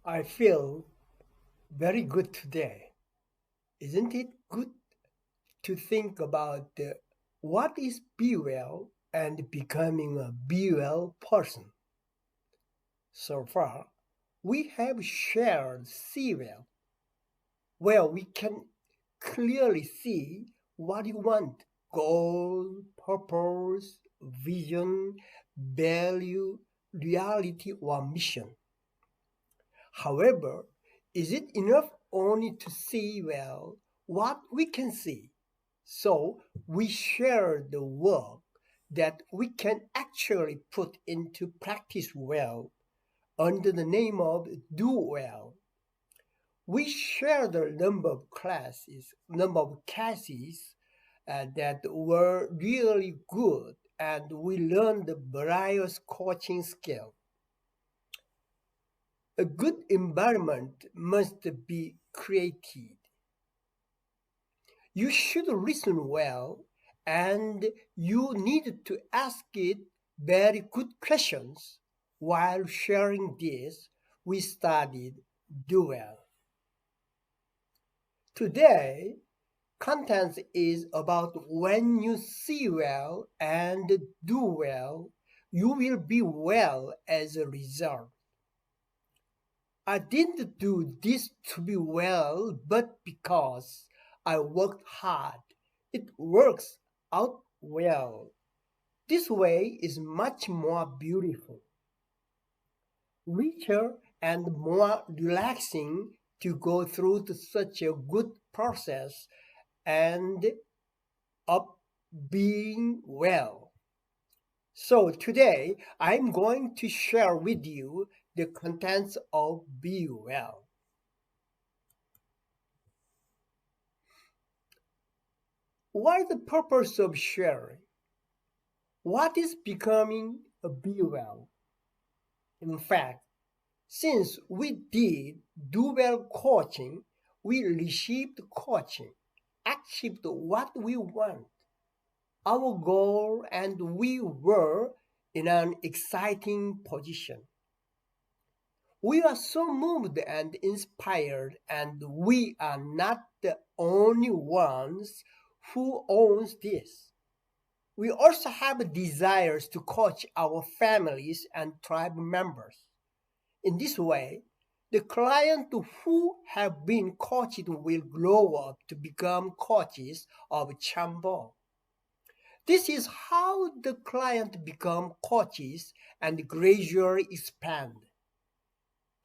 I feel very good today. Isn't it good to think about what is be well and becoming a be well person? So far, we have shared see well, where we can clearly see what you want goal, purpose, vision, value, reality, or mission. However, is it enough only to see well what we can see? So we share the work that we can actually put into practice well under the name of do well. We share the number of cases that were really good, and we learned the various coaching skills. A good environment must be created. You should listen well, and you need to ask it very good questions. While sharing this, we studied do well. Today, content is about when you see well and do well, you will be well as a result. I didn't do this to be well, but because I worked hard. It works out well. This way is much more beautiful, richer, and more relaxing to go through such a good process and of being well. So today I'm going to share with you the contents of Be Well. What is the purpose of sharing? What is becoming a Be Well? In fact, since we did Do Well coaching, we received coaching, achieved what we want, our goal, and we were in an exciting position. We are so moved and inspired, and we are not the only ones who owns this. We also have desires to coach our families and tribe members. In this way, the client who have been coached will grow up to become coaches of Chambo. This is how the client become coaches and gradually expand.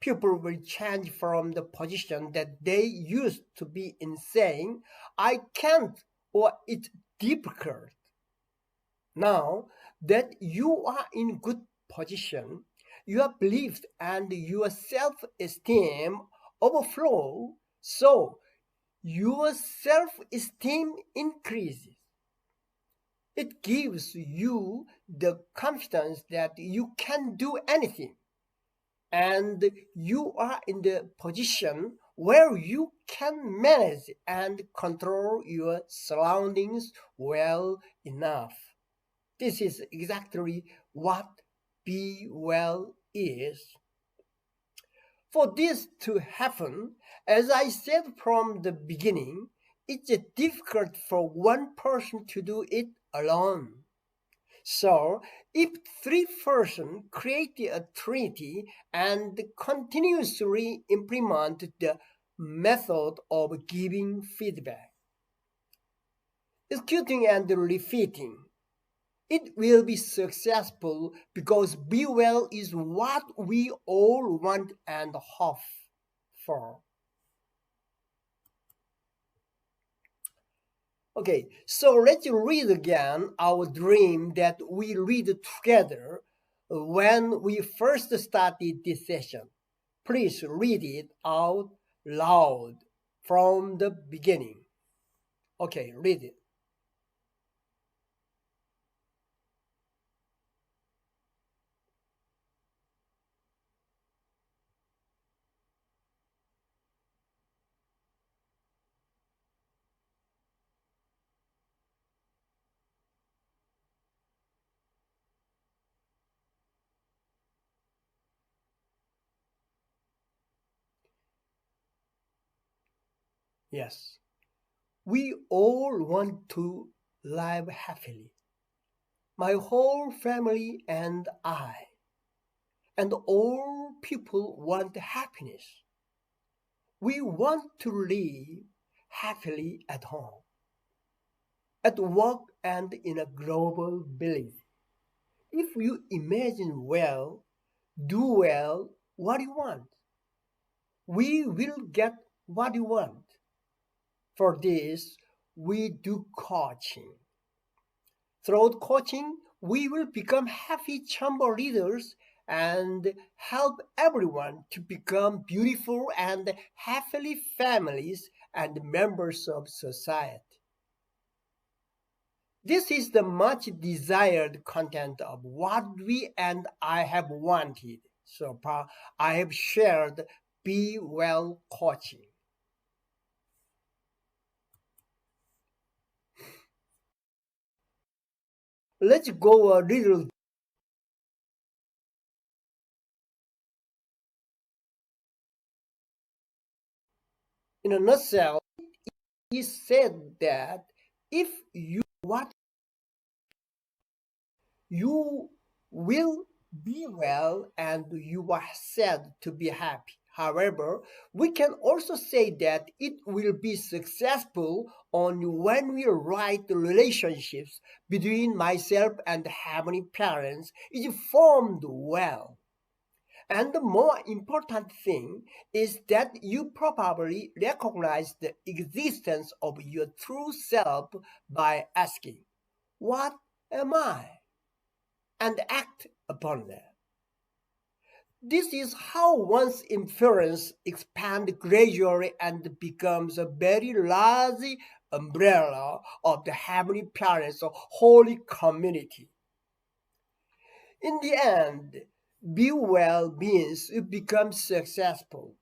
People will change from the position that they used to be in saying, I can't or it's difficult. Now that you are in good position, your beliefs and your self-esteem overflow, so your self-esteem increases. It gives you the confidence that you can do anything, and you are in the position where you can manage and control your surroundings well enough. This is exactly what be well is. For this to happen, as I said from the beginning, it's difficult for one person to do it alone. So, if three persons create a treaty and continuously implement the method of giving feedback, executing and repeating, it will be successful because be well is what we all want and hope for. Okay, so let's read again our dream that we read together when we first started this session. Please read it out loud from the beginning. Okay, read it. Yes, we all want to live happily. My whole family and I, and all people want happiness. We want to live happily at home, at work, and in a global village. If you imagine well, do well what you want, we will get what you want. For this, we do coaching. Through coaching, we will become happy chamber leaders and help everyone to become beautiful and happy families and members of society. This is the much desired content of what we and I have wanted. So far, I have shared Be Well coaching. Let's go a little. In a nutshell, he said that if you what you will be well and you are said to be happy. However, we can also say that it will be successful only when we write the relationships between myself and heavenly parents is formed well. And the more important thing is that you probably recognize the existence of your true self by asking, what am I? And act upon that. This is how one's influence expands gradually and becomes a very large umbrella of the Heavenly Parents of Holy Community. In the end, be well means you become successful.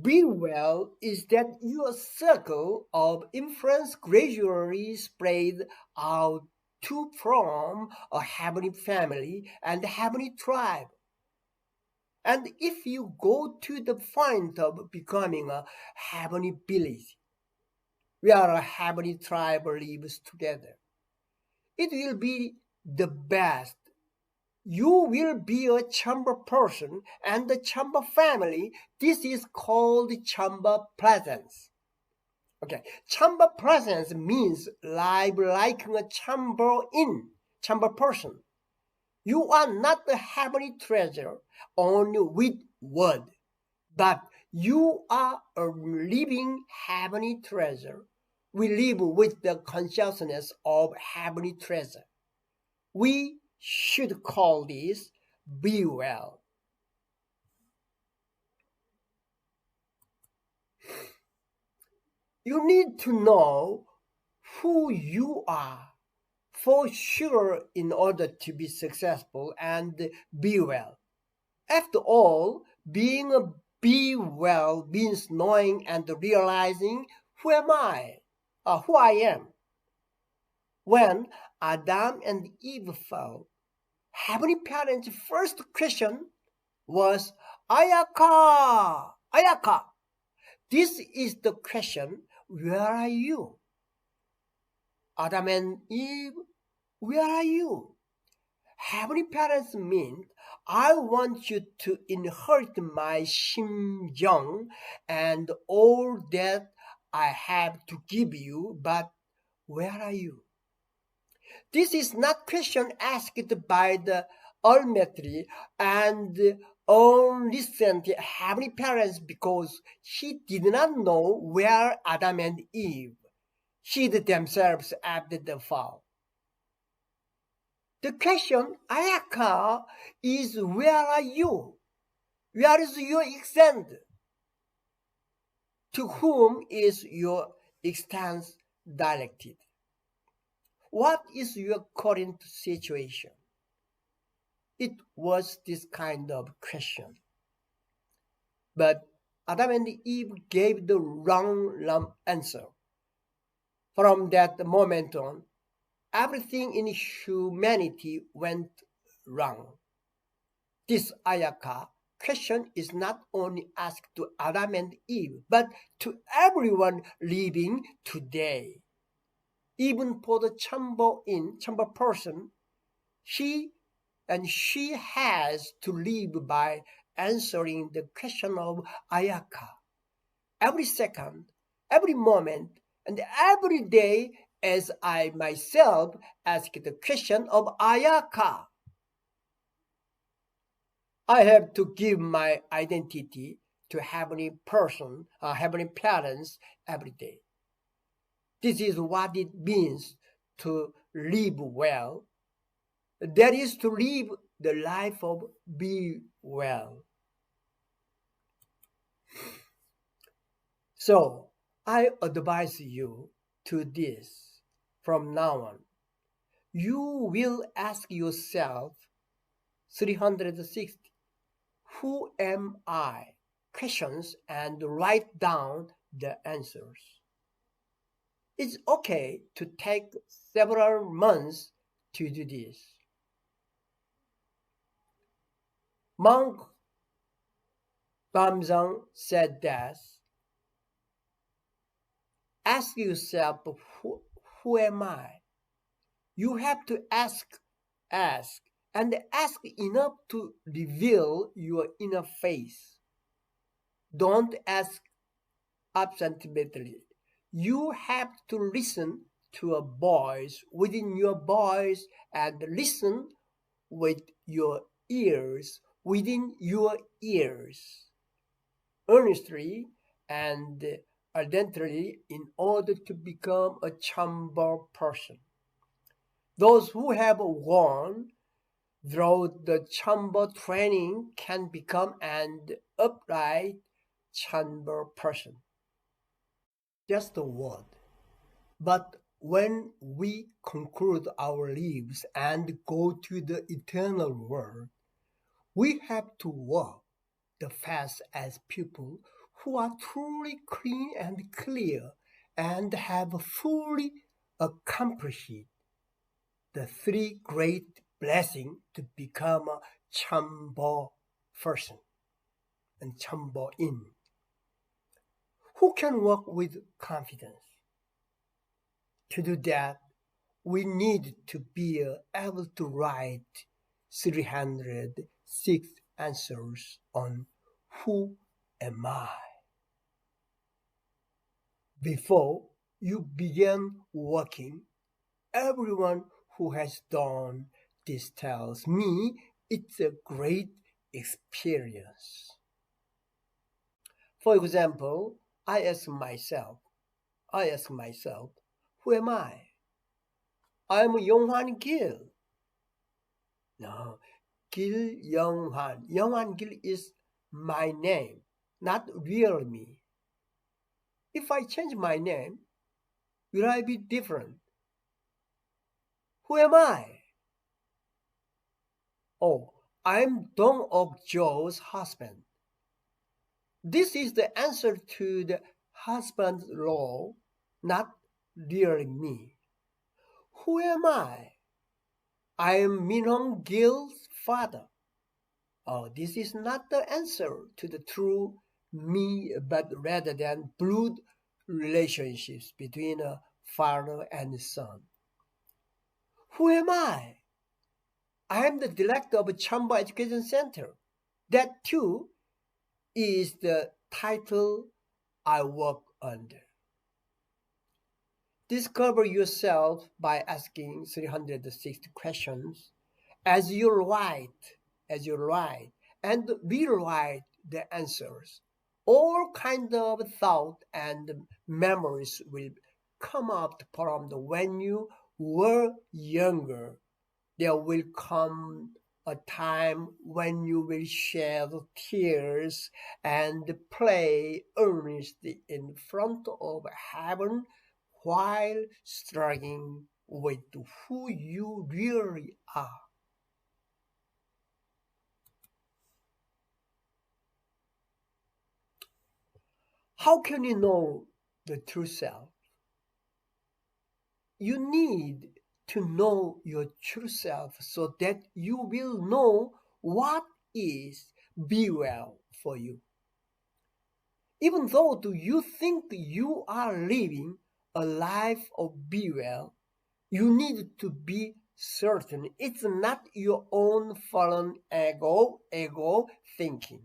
Be well is that your circle of influence gradually spread out to form a heavenly family and a heavenly tribe. And if you go to the point of becoming a heavenly village, where a heavenly tribe lives together, it will be the best. You will be a chamber person and the chamber family. This is called chamber presence. Okay, chamber presence means live like a chamber person. You are not the heavenly treasure only with word, but you are a living heavenly treasure. We live with the consciousness of heavenly treasure. We should call this be well. You need to know who you are for sure in order to be successful and be well. After all, being a be well means knowing and realizing who am I, or who I am. When Adam and Eve fell, Heavenly Parents' first question was Ayaka, Ayaka. This is the question, where are you? Adam and Eve, where are you? Heavenly Parents mean, I want you to inherit my 심정 and all that I have to give you, but where are you? This is not question asked by the Almighty and omniscient Heavenly Parents because He did not know where Adam and Eve hid themselves after the fall. The question, Ayaka, is where are you? Where is your extent? To whom is your extent directed? What is your current situation? It was this kind of question. But Adam and Eve gave the wrong answer. From that moment on, everything in humanity went wrong. This Ayaka question is not only asked to Adam and Eve, but to everyone living today. Even for the chamber person, he and she has to live by answering the question of Ayaka. Every second, every moment, and every day as I myself ask the question of Ayaka. I have to give my identity to heavenly heavenly parents every day. This is what it means to live well. That is to live the life of be well. So I advise you to this from now on. You will ask yourself 360 who am I questions and write down the answers. It's okay to take several months to do this. Monk Bamzang said that ask yourself who am I? You have to ask, and ask enough to reveal your inner face. Don't ask absentmindedly. You have to listen to a voice within your voice and listen with your ears within your ears, earnestly and ardently in order to become a chamber person. Those who have gone through the chamber training can become an upright chamber person. Just a word. But when we conclude our lives and go to the eternal world, we have to walk the path as people who are truly clean and clear and have fully accomplished the three great blessings to become a chambo person and chambo in. Who can walk with confidence? To do that, we need to be able to write 306 answers on who am I. Before you begin working, everyone who has done this tells me it's a great experience. For example, I ask myself, who am I? I'm Yonghwan Gil. No, Gil Yonghwan. Yonghwan Gil is my name, not real me. If I change my name, will I be different? Who am I? Oh, I'm Dong Ok Joe's husband. This is the answer to the husband's law, not really me. Who am I? I am Minhong Gil's father. Oh, this is not the answer to the true me, but rather than blood relationships between a father and son. Who am I? I am the director of a Chamba Education Center. That too is the title I work under. Discover yourself by asking 360 questions as you write, and rewrite the answers. All kinds of thought and memories will come up from when you were younger. There will come a time when you will shed tears and play earnestly in front of heaven while struggling with who you really are. How can you know the true self? You need to know your true self so that you will know what is be well for you. Even though you think you are living a life of be well, you need to be certain it's not your own fallen ego thinking.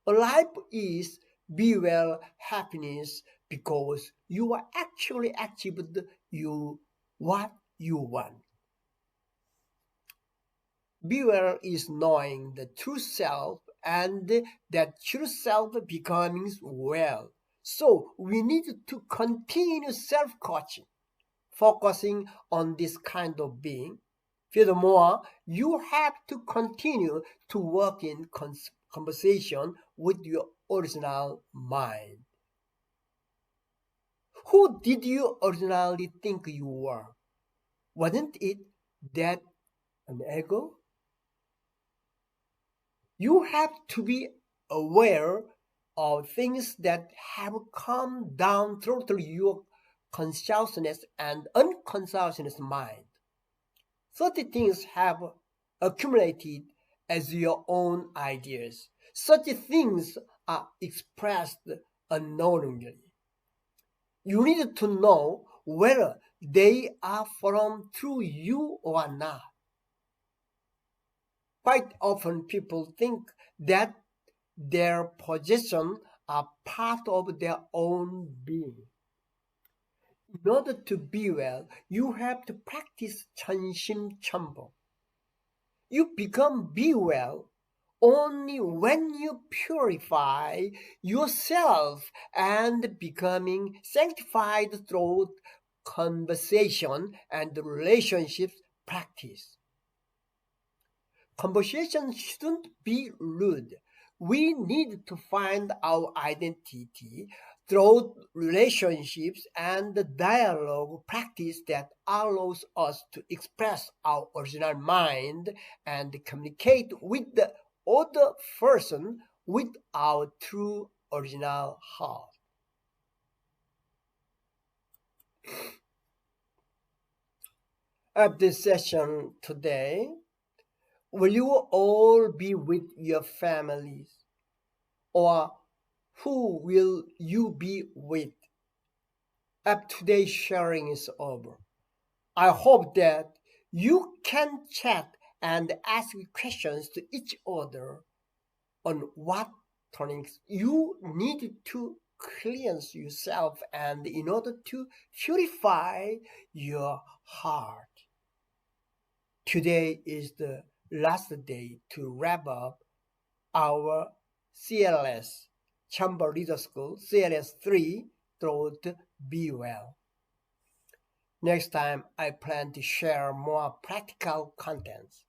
A life is be well happiness because you are actually achieved what you want. Be well is knowing the true self and that true self becomes well. So we need to continue self-coaching, focusing on this kind of being. Furthermore, you have to continue to work in conversation with your original mind. Who did you originally think you were? Wasn't it that an ego? You have to be aware of things that have come down through your consciousness and unconscious mind. 30 things have accumulated as your own ideas. Such things are expressed unknowingly. You need to know whether they are from through you or not. Quite often people think that their possessions are part of their own being. In order to be well, you have to practice chanshim chambo. You become be well only when you purify yourself and becoming sanctified through conversation and relationships practice. Conversation shouldn't be rude. We need to find our identity through relationships and the dialogue practice that allows us to express our original mind and communicate with the other person with our true original heart. At this session today, will you all be with your families? Or who will you be with? After today's sharing is over, I hope that you can chat and ask questions to each other on what things you need to cleanse yourself and in order to purify your heart. Today is the last day to wrap up our CLS Chamber Leader School CLS3 through Be Well. Next time, I plan to share more practical contents.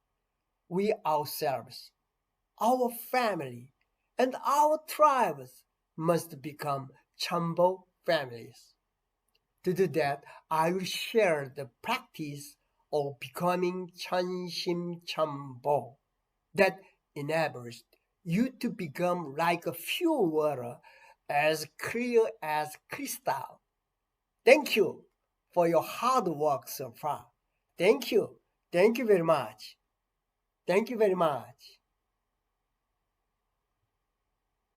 We ourselves, our family, and our tribes must become Chambo families. To do that, I will share the practice of becoming Chanshim Chambo that enables you to become like a pure water as clear as crystal. Thank you for your hard work so far. Thank you. Thank you very much. Thank you very much.